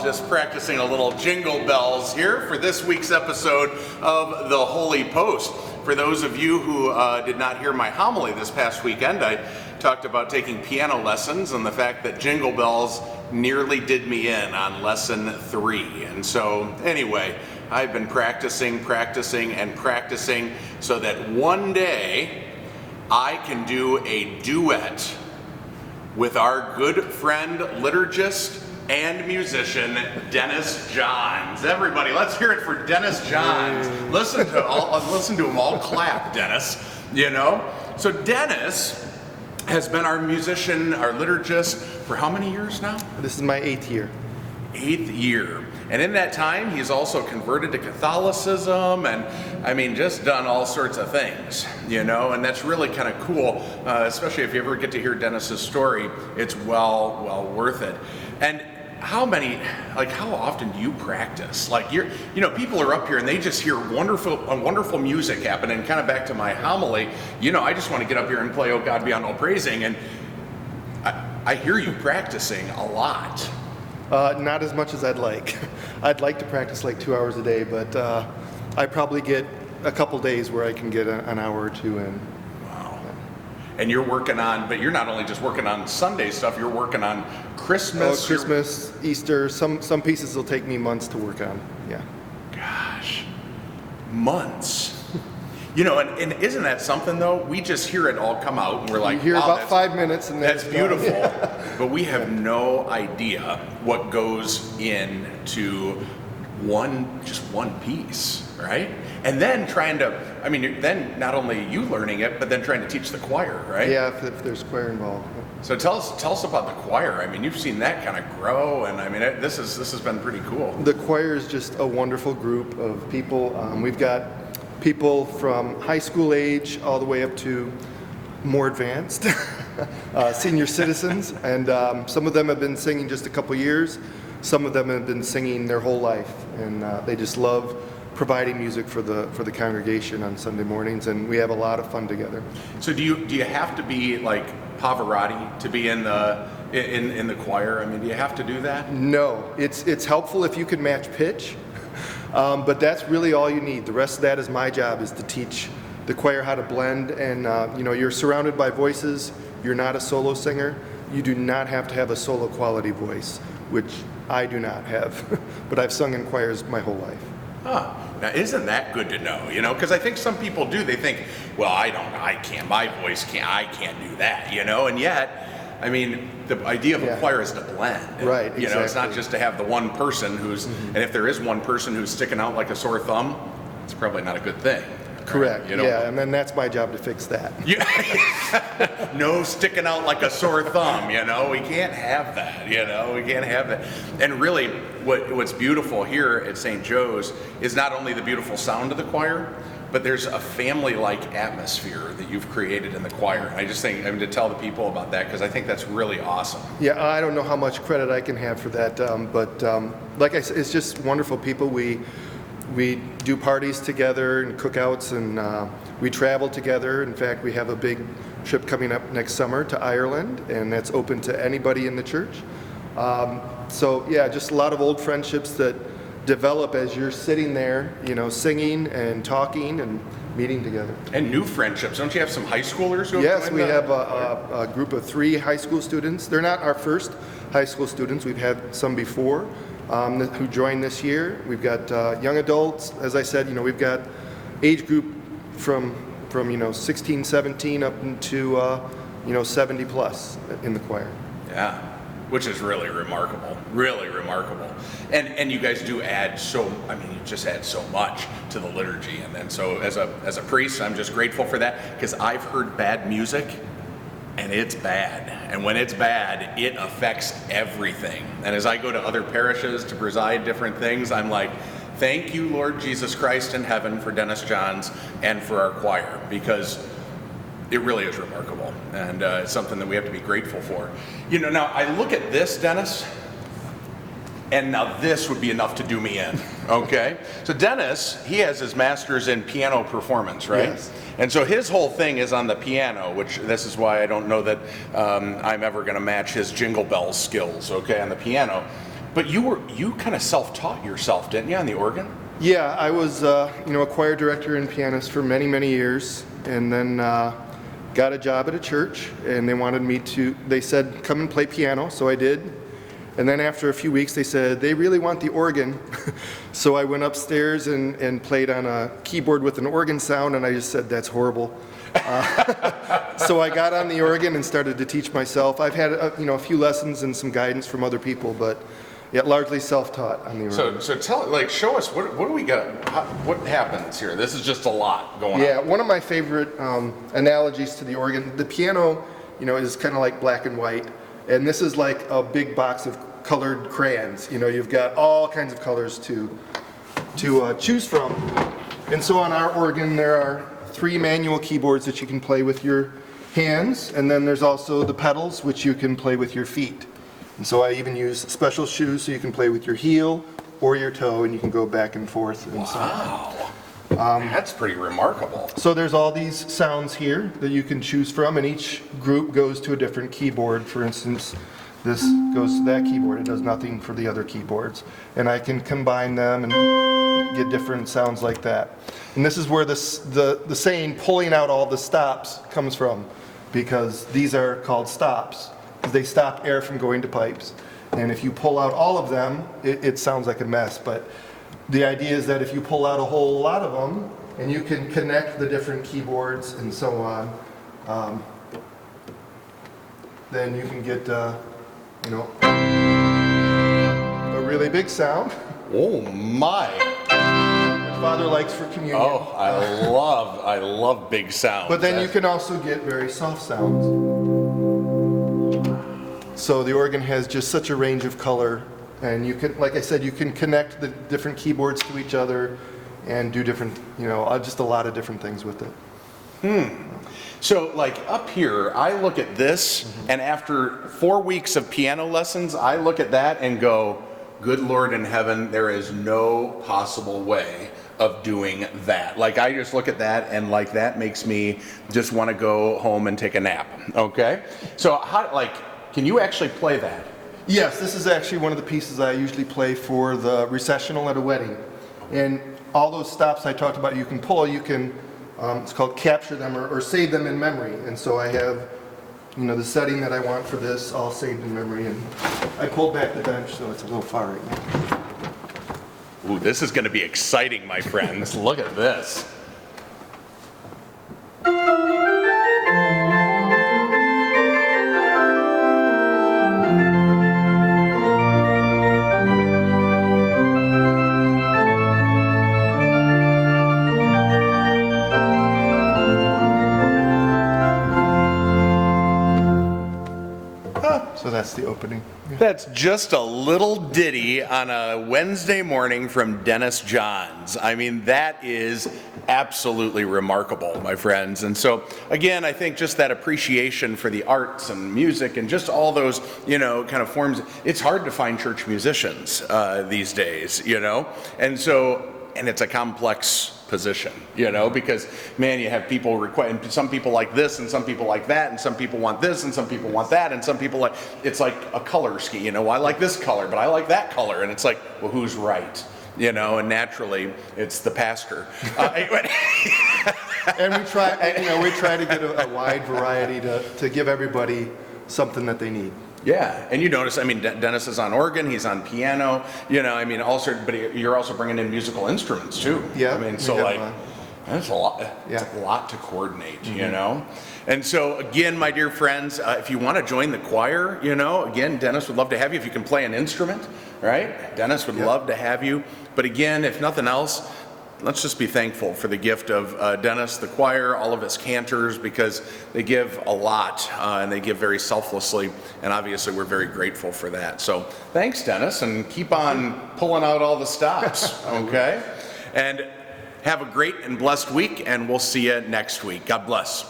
just practicing a little jingle bells here for this week's episode of the Holy Post. For those of you who did not hear my homily this past weekend, I talked about taking piano lessons and the fact that jingle bells nearly did me in on lesson 3. And so anyway, I've been practicing so that one day I can do a duet with our good friend, liturgist, and musician, Dennis Johns. Everybody, let's hear it for Dennis Johns. Listen to them all clap, Dennis, you know? So Dennis has been our musician, our liturgist, for how many years now? This is my 8th year. 8th year. And in that time, he's also converted to Catholicism and, just done all sorts of things, you know, and that's really kind of cool, especially if you ever get to hear Dennis's story. It's well worth it. And how often do you practice? Like, people are up here and they just hear wonderful music happen. And kind of back to my homily, I just want to get up here and play "Oh God Beyond All Praising," and I hear you practicing a lot. Not as much as I'd like. I'd like to practice like 2 hours a day, but I probably get a couple days where I can get an hour or two in. Wow. And you're working on, but you're not only just working on Sunday stuff, you're working on Christmas. Christmas, Easter, some pieces will take me months to work on, yeah. Gosh, months. And isn't that something though? We just hear it all come out and we're like, you hear wow, about 5 minutes and that's beautiful. Yeah. But we have no idea what goes into one piece, right? And then then not only you learning it, but then trying to teach the choir, right? Yeah, if there's choir involved. So tell us about the choir. You've seen that kind of grow, and this has been pretty cool. The choir is just a wonderful group of people. We've got people from high school age all the way up to more advanced senior citizens, and some of them have been singing just a couple years. Some of them have been singing their whole life, and they just love providing music for the congregation on Sunday mornings, and we have a lot of fun together. So do you have to be like Pavarotti to be in the choir? Do you have to do that? No, it's helpful if you can match pitch. But that's really all you need. The rest of that is my job, is to teach the choir how to blend. And you're surrounded by voices. You're not a solo singer. You do not have to have a solo quality voice, which I do not have. But I've sung in choirs my whole life. Huh. Now, isn't that good to know? Because I think some people do. They think, well, I can't do that. And yet, the idea of a choir is to blend. Right, exactly. It's not just to have the one person who's, and if there is one person who's sticking out like a sore thumb, it's probably not a good thing. Correct, right? Yeah, and then that's my job to fix that. No sticking out like a sore thumb, we can't have that, we can't have that. And really, what's beautiful here at St. Joe's is not only the beautiful sound of the choir, but there's a family-like atmosphere that you've created in the choir. I just think to tell the people about that, because I think that's really awesome. Yeah, I don't know how much credit I can have for that, but like I said, it's just wonderful people. We do parties together and cookouts, and we travel together. In fact, we have a big trip coming up next summer to Ireland, and that's open to anybody in the church. So yeah, just a lot of old friendships that develop as you're sitting there, singing and talking and meeting together. And new friendships. Don't you have some high schoolers who Yes, we have a group of 3 high school students. They're not our first high school students. We've had some before who joined this year. We've got young adults. As I said, we've got age group from 16, 17 up into 70 plus in the choir. Yeah. Which is really remarkable, and you guys do add you just add so much to the liturgy, and so as a priest, I'm just grateful for that, because I've heard bad music, and it's bad, and when it's bad, it affects everything. And as I go to other parishes to preside different things, I'm like, thank you, Lord Jesus Christ in heaven, for Dennis Johns and for our choir, because it really is remarkable, and it's something that we have to be grateful for. Now I look at this, Dennis, and now this would be enough to do me in, okay? So Dennis, he has his master's in piano performance, right? Yes. And so his whole thing is on the piano, which this is why I don't know that I'm ever gonna match his jingle bells skills, okay, on the piano. But you kind of self-taught yourself, didn't you, on the organ? Yeah, I was a choir director and pianist for many, many years, and then got a job at a church, and they said, come and play piano, so I did. And then after a few weeks, they said, they really want the organ. So I went upstairs and played on a keyboard with an organ sound, and I just said, that's horrible. So I got on the organ and started to teach myself. I've had a few lessons and some guidance from other people, but yeah, largely self-taught on the organ. So show us, what do we got? What happens here? This is just a lot going on. Yeah, one of my favorite analogies to the organ, the piano, is kind of like black and white, and this is like a big box of colored crayons. You've got all kinds of colors to choose from. And so on our organ, there are 3 manual keyboards that you can play with your hands, and then there's also the pedals, which you can play with your feet. And so I even use special shoes so you can play with your heel or your toe, and you can go back and forth. And wow. That's pretty remarkable. So there's all these sounds here that you can choose from, and each group goes to a different keyboard. For instance, this goes to that keyboard. It does nothing for the other keyboards. And I can combine them and get different sounds like that. And this is where the saying, pulling out all the stops, comes from, because these are called stops. They stop air from going to pipes. And if you pull out all of them, it sounds like a mess. But the idea is that if you pull out a whole lot of them, and you can connect the different keyboards and so on, then you can get a really big sound. Oh my! My father likes for communion. Oh, I love big sounds. But then you can also get very soft sounds. So the organ has just such a range of color, and you can, like I said, you can connect the different keyboards to each other and do different, just a lot of different things with it. So like up here, I look at this, and after 4 weeks of piano lessons, I look at that and go, good Lord in heaven, there is no possible way of doing that. Like I just look at that, and like that makes me just want to go home and take a nap. Okay? So can you actually play that? Yes, this is actually one of the pieces I usually play for the recessional at a wedding. And all those stops I talked about, you can pull, it's called capture them or save them in memory. And so I have, the setting that I want for this all saved in memory. And I pulled back the bench, so it's a little far right now. Ooh, this is going to be exciting, my friends. Look at this. So that's the opening. That's just a little ditty on a Wednesday morning from Dennis Johns. I mean, that is absolutely remarkable, my friends. And so, again, I think just that appreciation for the arts and music and just all those, kind of forms. It's hard to find church musicians these days, And so, and it's a complex position, because man, you have people require, and some people like this and some people like that, and some people want this and some people want that, and some people it's like a color scheme, I like this color, but I like that color, and it's like, well, who's right? And naturally it's the pastor. And we try to get a wide variety to give everybody something that they need. Yeah, and you notice, Dennis is on organ, he's on piano, also, but you're also bringing in musical instruments too. Yeah. That's a lot. It's a lot to coordinate, And so again, my dear friends, if you want to join the choir, again, Dennis would love to have you. If you can play an instrument, right? Dennis would love to have you. But again, if nothing else, let's just be thankful for the gift of Dennis, the choir, all of his cantors, because they give a lot and they give very selflessly, and obviously we're very grateful for that. So thanks, Dennis, and keep on pulling out all the stops, okay? And have a great and blessed week, and we'll see you next week. God bless.